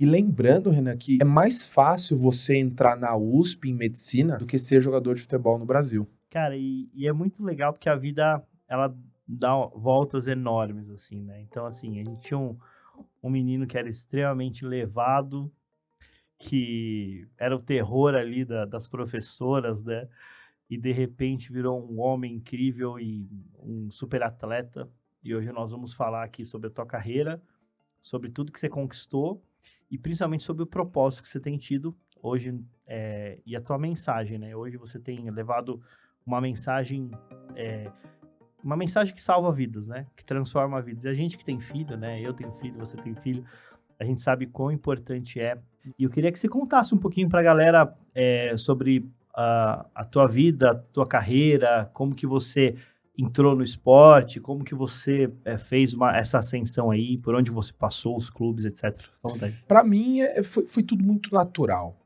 E lembrando, Renan, que é mais fácil você entrar na USP em medicina do que ser jogador de futebol no Brasil. Cara, e é muito legal porque a vida, ela dá voltas enormes, assim, né. Então, assim, a gente tinha um menino que era extremamente levado, que era o terror ali das professoras, né, e de repente virou um homem incrível e um super atleta. E hoje nós vamos falar aqui sobre a tua carreira, sobre tudo que você conquistou e principalmente sobre o propósito que você tem tido hoje, e a tua mensagem, né. Hoje você tem levado uma mensagem, eh, uma mensagem que salva vidas, né, que transforma vidas. E a gente que tem filho, né, eu tenho filho, você tem filho, a gente sabe quão importante é. E eu queria que você contasse um pouquinho para a galera, sobre a tua vida, a tua carreira, como que você entrou no esporte, como que você, fez essa ascensão aí, por onde você passou, os clubes, etcétera. Fica à vontade. Pra mim, foi tudo muito natural.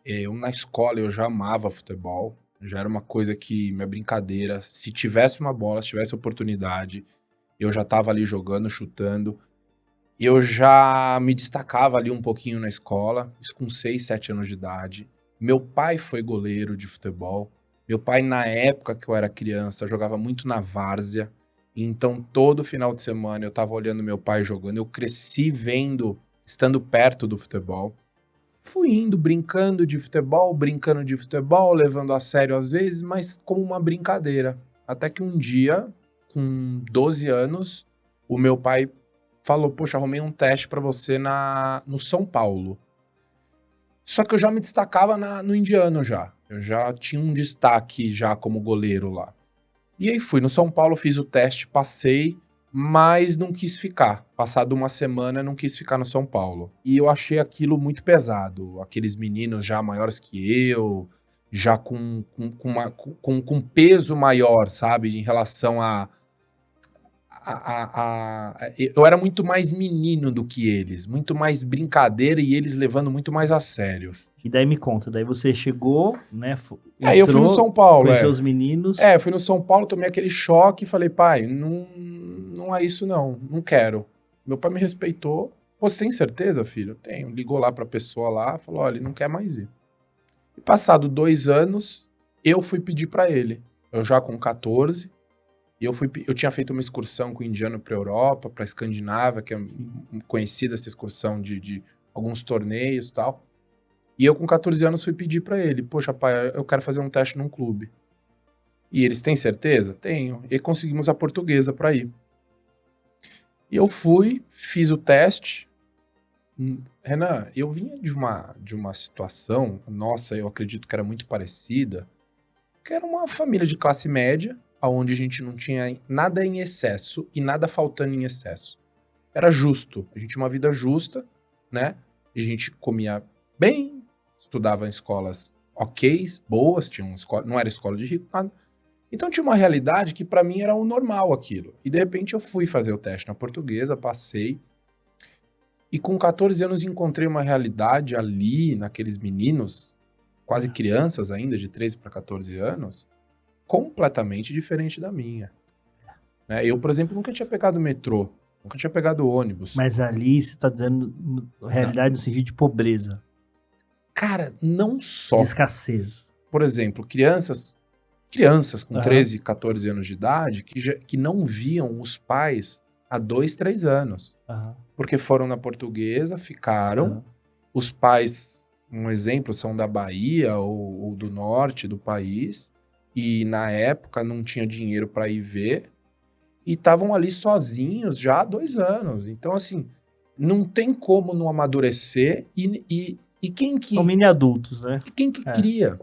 Eu, na escola, eu já amava futebol. Já era uma coisa que, minha brincadeira, se tivesse uma bola, se tivesse oportunidade, eu já estava ali jogando, chutando. Eu já me destacava ali um pouquinho na escola, isso com 6, 7 anos de idade. Meu pai foi goleiro de futebol. Meu pai, na época que eu era criança, jogava muito na várzea. Então, todo final de semana eu estava olhando meu pai jogando. Eu cresci vendo, estando perto do futebol. Fui indo, brincando de futebol, levando a sério às vezes, mas como uma brincadeira. Até que um dia, com 12 anos, o meu pai falou: Poxa, arrumei um teste pra você no São Paulo. Só que eu já me destacava no Indiano já. Eu já tinha um destaque já como goleiro lá. E aí fui no São Paulo, fiz o teste, passei, mas não quis ficar. Passado uma semana, não quis ficar no São Paulo. E eu achei aquilo muito pesado. Aqueles meninos já maiores que eu, já com peso maior, sabe? Em relação eu era muito mais menino do que eles, muito mais brincadeira e eles levando muito mais a sério. E daí me conta, daí você chegou, né, Aí eu fui no São entrou, Paulo, conheceu os meninos. Eu fui no São Paulo, tomei aquele choque e falei, pai, não é isso não quero. Meu pai me respeitou. Pô, você tem certeza, filho? Tenho. Ligou lá pra pessoa lá, falou, olha, ele não quer mais ir. E passado 2 anos, eu fui pedir pra ele. Eu já com 14, e eu tinha feito uma excursão com o indiano pra Europa, pra Escandinávia, que é conhecida essa excursão de alguns torneios e tal. E eu com 14 anos fui pedir pra ele, poxa, pai, eu quero fazer um teste num clube. E eles têm certeza? Tenho. E conseguimos a Portuguesa para ir. E eu fui, fiz o teste. Renan, eu vinha de uma situação, nossa, eu acredito que era muito parecida, que era uma família de classe média, onde a gente não tinha nada em excesso e nada faltando em excesso. Era justo. A gente tinha uma vida justa, né? A gente comia bem, estudava em escolas ok, boas, tinha uma escola, não era escola de rico, nada. Então tinha uma realidade que pra mim era o normal aquilo. E de repente eu fui fazer o teste na Portuguesa, passei. E com 14 anos encontrei uma realidade ali, naqueles meninos, quase crianças ainda, de 13 para 14 anos, completamente diferente da minha. Né? Eu, por exemplo, nunca tinha pegado metrô, nunca tinha pegado ônibus. Mas ali você tá dizendo Não. realidade no sentido de pobreza, Cara, não de só. escassez. Por exemplo, crianças com Aham, 13, 14 anos de idade que não viam os pais há 2, 3 anos. aham, Porque foram na Portuguesa, ficaram. aham. Os pais, um exemplo, são da Bahia ou do norte do país. E na época não tinha dinheiro para ir ver. E estavam ali sozinhos já há 2 anos. Então, assim, não tem como não amadurecer. E São mini adultos, né? quem que É. cria?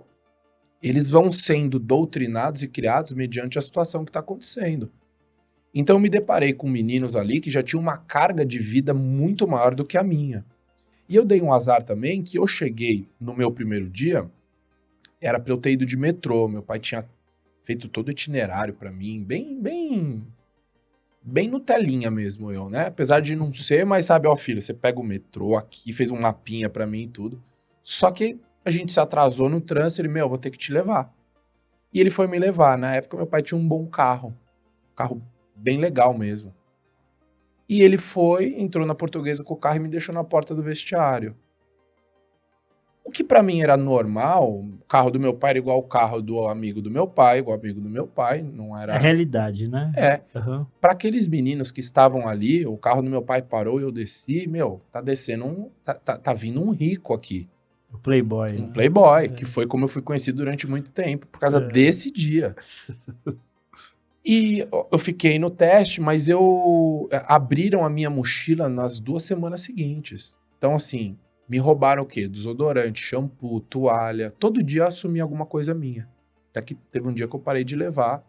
Eles vão sendo doutrinados e criados mediante a situação que está acontecendo. Então eu me deparei com meninos ali que já tinham uma carga de vida muito maior do que a minha. E eu dei um azar também que eu cheguei no meu primeiro dia, era para eu ter ido de metrô, meu pai tinha feito todo o itinerário para mim, bem Nutelinha mesmo eu, né? Apesar de não ser, mas sabe, ó filho, você pega o metrô aqui, fez um mapinha para mim e tudo. Só que a gente se atrasou no trânsito, ele, vou ter que te levar. E ele foi me levar. Na época, meu pai tinha um bom carro. Um carro bem legal mesmo. E ele entrou na Portuguesa com o carro e me deixou na porta do vestiário. O que pra mim era normal, o carro do meu pai era igual o carro do amigo do meu pai, igual ao amigo do meu pai, não É era... realidade, né? É, Aham. para aqueles meninos que estavam ali, o carro do meu pai parou e eu desci, tá descendo tá vindo um rico aqui, O Playboy, um né? playboy, que foi como eu fui conhecido durante muito tempo, por causa desse dia. E eu fiquei no teste, mas abriram a minha mochila nas 2 semanas seguintes. Então, assim, me roubaram o quê? Desodorante, shampoo, toalha. Todo dia eu assumia alguma coisa minha. Até que teve um dia que eu parei de levar.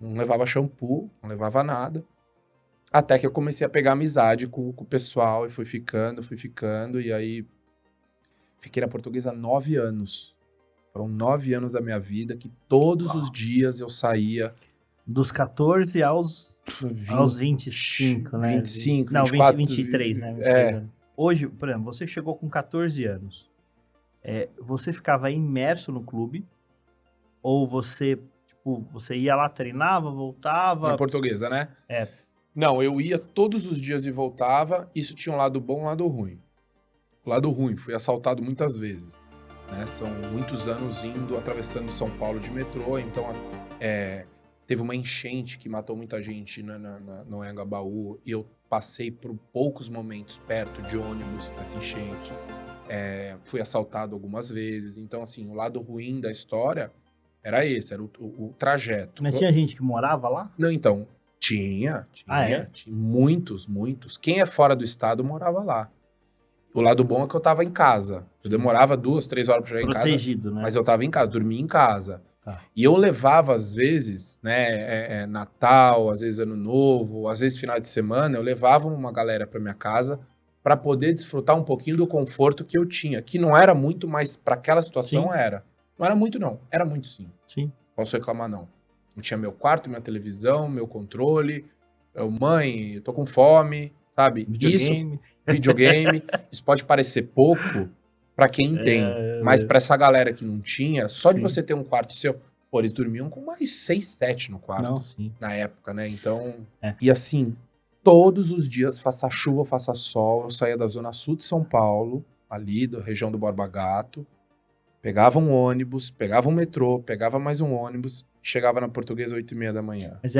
Não levava shampoo, não levava nada. Até que eu comecei a pegar amizade com o pessoal e fui ficando. E aí, fiquei na Portuguesa 9 anos. Foram 9 anos da minha vida que todos os dias eu saía... Dos 14 aos 25, né? 25, Não, 24... 23, né? 23 anos. Hoje, por exemplo, você chegou com 14 anos. Você ficava imerso no clube? Ou você, tipo, você ia lá, treinava, voltava? Na Portuguesa, né? É. Não, eu ia todos os dias e voltava. Isso tinha um lado bom e um lado ruim. O lado ruim, fui assaltado muitas vezes. Né? São muitos anos atravessando São Paulo de metrô. Então, teve uma enchente que matou muita gente no Anhangabaú. E eu passei por poucos momentos perto de ônibus nessa enchente. Fui assaltado algumas vezes. Então, assim, o lado ruim da história era esse, era o trajeto. Mas tinha gente que morava lá? Não, então, tinha é? tinha muitos. Quem é fora do estado morava lá. O lado bom é que eu tava em casa. Eu demorava 2, 3 horas pra chegar em casa. Protegido, né? Mas eu tava em casa, dormia em casa. Tá. E eu levava, às vezes, né, Natal, às vezes Ano Novo, às vezes final de semana, eu levava uma galera pra minha casa pra poder desfrutar um pouquinho do conforto que eu tinha. Que não era muito, mas pra aquela situação Sim. era. Não era muito, não. Era muito, sim. Sim. Posso reclamar, não. Eu tinha meu quarto, minha televisão, meu controle. Mãe, eu tô com fome, sabe? Videogame. Isso pode parecer pouco pra quem tem. Mas pra essa galera que não tinha, só de você ter um quarto seu... Pô, eles dormiam com mais 6, 7 no quarto. Não, sim. Na época, né? Então... E assim, todos os dias, faça chuva, faça sol, eu saía da zona sul de São Paulo, ali da região do Borba Gato, pegava um ônibus, pegava um metrô, pegava mais um ônibus, chegava na Portuguesa 8h30 da manhã. Mas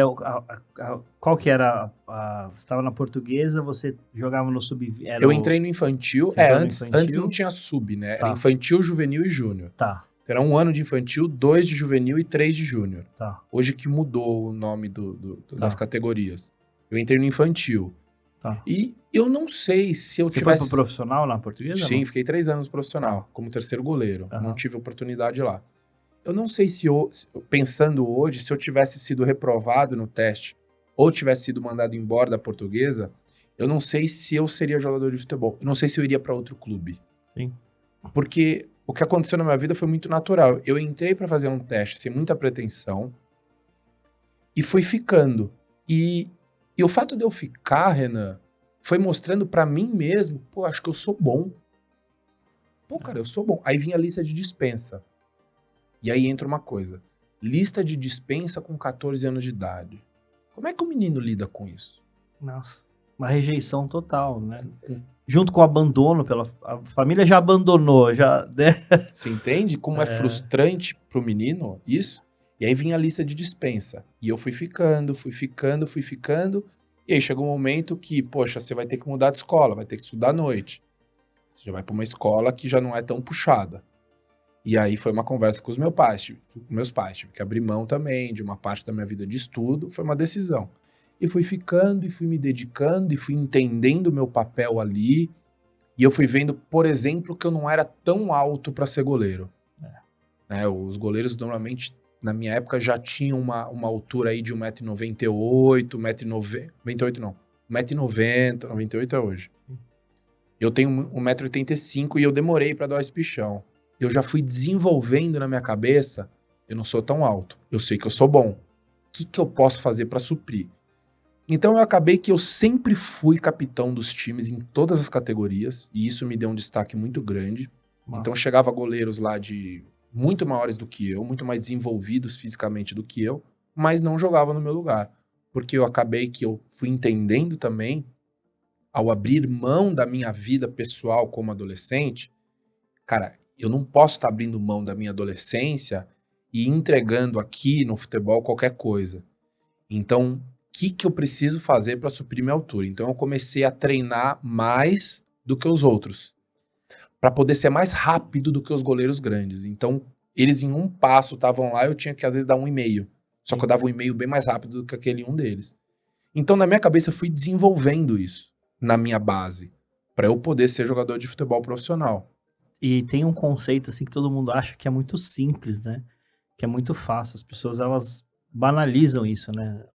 qual que era você estava na Portuguesa, você jogava no sub... Eu entrei no infantil, antes não tinha sub, né? Era infantil, juvenil e júnior. Tá. Era 1 ano de infantil, 2 de juvenil e 3 de júnior. Tá. Hoje que mudou o nome das categorias. Eu entrei no infantil. Tá. E eu não sei se eu Você tivesse... foi pro profissional na Portuguesa? Sim, não? fiquei 3 anos profissional, como terceiro goleiro. Aham. Não tive oportunidade lá. Eu não sei se pensando hoje, se eu tivesse sido reprovado no teste ou tivesse sido mandado embora da Portuguesa, eu não sei se eu seria jogador de futebol. Eu não sei se eu iria para outro clube. Sim. Porque o que aconteceu na minha vida foi muito natural. Eu entrei para fazer um teste sem muita pretensão e fui ficando. E o fato de eu ficar, Renan, foi mostrando para mim mesmo, pô, acho que eu sou bom. Pô, cara, eu sou bom. Aí vinha a lista de dispensa. E aí entra uma coisa. Lista de dispensa com 14 anos de idade. Como é que o menino lida com isso? Nossa. Uma rejeição total, né? Junto com o abandono a família já abandonou, já... Você entende como é frustrante pro menino isso? E aí vinha a lista de dispensa. E eu fui ficando. E aí chegou um momento que, poxa, você vai ter que mudar de escola, vai ter que estudar à noite. Você já vai pra uma escola que já não é tão puxada. E aí foi uma conversa com meus pais, tive que abrir mão também de uma parte da minha vida de estudo, foi uma decisão. E fui ficando, e fui me dedicando, e fui entendendo o meu papel ali, e eu fui vendo, por exemplo, que eu não era tão alto para ser goleiro. Né, os goleiros normalmente, na minha época, já tinham uma altura aí de 1,98m, 1,98m não, 1,90m, 98 é hoje. Eu tenho 1,85m e eu demorei para dar esse pichão. Eu já fui desenvolvendo na minha cabeça, eu não sou tão alto, eu sei que eu sou bom. O que eu posso fazer para suprir? Então eu acabei que eu sempre fui capitão dos times em todas as categorias, e isso me deu um destaque muito grande. Nossa. Então chegava goleiros lá de muito maiores do que eu, muito mais desenvolvidos fisicamente do que eu, mas não jogavam no meu lugar. Porque eu acabei que eu fui entendendo também ao abrir mão da minha vida pessoal como adolescente, cara, eu não posso estar abrindo mão da minha adolescência e entregando aqui no futebol qualquer coisa. Então, o que eu preciso fazer para suprir minha altura? Então, eu comecei a treinar mais do que os outros, para poder ser mais rápido do que os goleiros grandes. Então, eles em um passo estavam lá, eu tinha que às vezes dar 1,5. Só que eu dava 1,5 bem mais rápido do que aquele um deles. Então, na minha cabeça, eu fui desenvolvendo isso na minha base, para eu poder ser jogador de futebol profissional. E tem um conceito assim que todo mundo acha que é muito simples, né? Que é muito fácil. As pessoas elas banalizam isso, né?